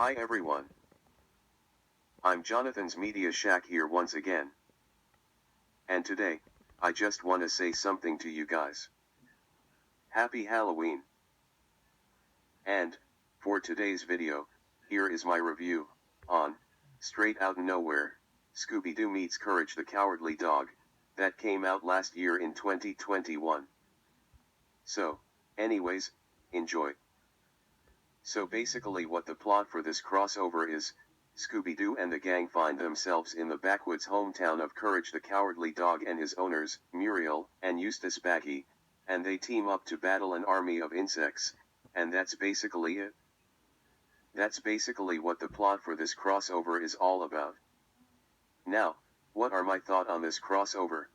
Hi everyone. I'm Jonathan's Media Shack here once again. And today, I just want to say something to you guys. Happy Halloween. And, for today's video, here is my review, on, Straight Outta Nowhere, Scooby-Doo meets Courage the Cowardly Dog, that came out last year in 2021. So, anyways, enjoy. So basically what the plot for this crossover is, Scooby-Doo and the gang find themselves in the backwoods hometown of Courage the Cowardly Dog and his owners, Muriel and Eustace Baggy, and they team up to battle an army of insects, and that's basically it. That's basically what the plot for this crossover is all about. Now, what are my thoughts on this crossover?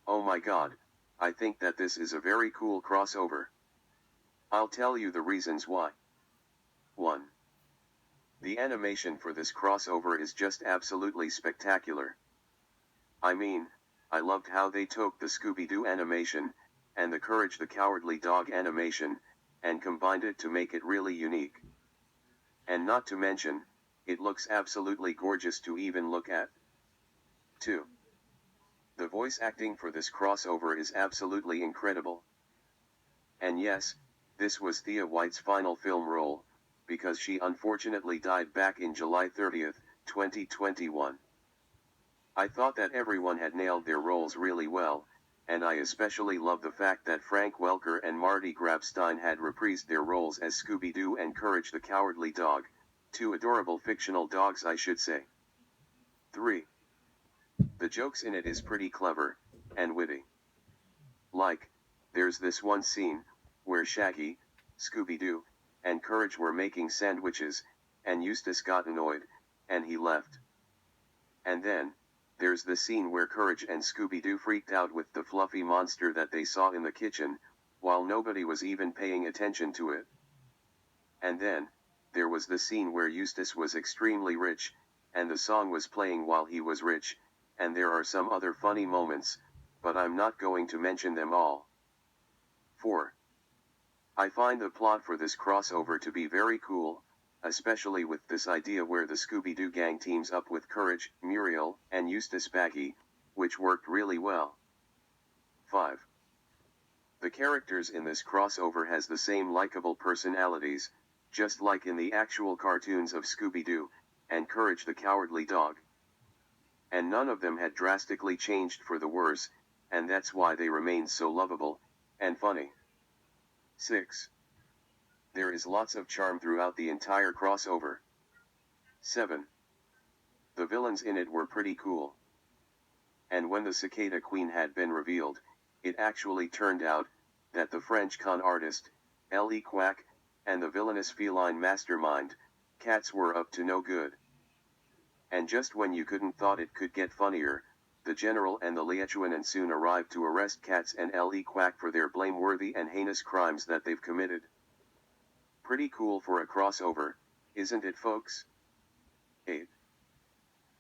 Oh my god, I think that this is a very cool crossover. I'll tell you the reasons why. 1. The animation for this crossover is just absolutely spectacular. I mean, I loved how they took the Scooby-Doo animation, and the Courage the Cowardly Dog animation, and combined it to make it really unique. And not to mention, it looks absolutely gorgeous to even look at. 2. The voice acting for this crossover is absolutely incredible. And yes, this was Thea White's final film role, because she unfortunately died back in July 30th, 2021. I thought that everyone had nailed their roles really well, and I especially love the fact that Frank Welker and Marty Grabstein had reprised their roles as Scooby-Doo and Courage the Cowardly Dog, two adorable fictional dogs I should say. 3. The jokes in it is pretty clever, and witty. Like, there's this one scene, where Shaggy, Scooby-Doo, and Courage were making sandwiches, and Eustace got annoyed, and he left. And then, there's the scene where Courage and Scooby-Doo freaked out with the fluffy monster that they saw in the kitchen, while nobody was even paying attention to it. And then, there was the scene where Eustace was extremely rich, and the song was playing while he was rich, and there are some other funny moments, but I'm not going to mention them all. 4. I find the plot for this crossover to be very cool, especially with this idea where the Scooby-Doo gang teams up with Courage, Muriel, and Eustace Baggy, which worked really well. 5. The characters in this crossover has the same likable personalities, just like in the actual cartoons of Scooby-Doo, and Courage the Cowardly Dog. And none of them had drastically changed for the worse, and that's why they remain so lovable, and funny. 6. There is lots of charm throughout the entire crossover. 7. The villains in it were pretty cool. And when the Cicada Queen had been revealed, it actually turned out that the French con artist, L.E. Quack, and the villainous feline mastermind, Cats were up to no good. And just when you couldn't thought it could get funnier, the General and the Liachuanan soon arrived to arrest Cats and L.E. Quack for their blameworthy and heinous crimes that they've committed. Pretty cool for a crossover, isn't it folks? 8.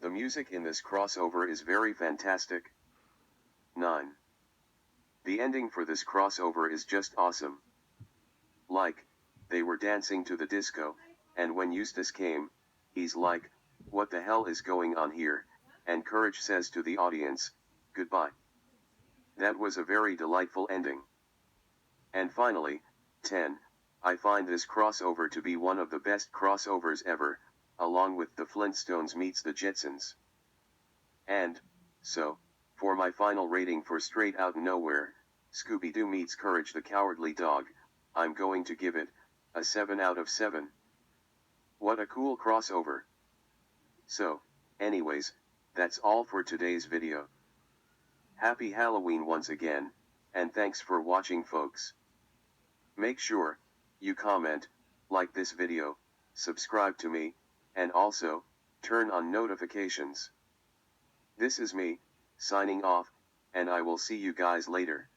The music in this crossover is very fantastic. 9. The ending for this crossover is just awesome. Like, they were dancing to the disco, and when Eustace came, he's like, "What the hell is going on here?" and Courage says to the audience, "Goodbye." That was a very delightful ending. And finally, 10. I find this crossover to be one of the best crossovers ever, along with the Flintstones meets the Jetsons. And, so, for my final rating for Straight Outta Nowhere, Scooby-Doo meets Courage the Cowardly Dog, I'm going to give it a 7 out of 7. What a cool crossover. So, anyways, that's all for today's video. Happy Halloween once again, and thanks for watching folks. Make sure you comment, like this video, subscribe to me, and also turn on notifications. This is me, signing off, and I will see you guys later.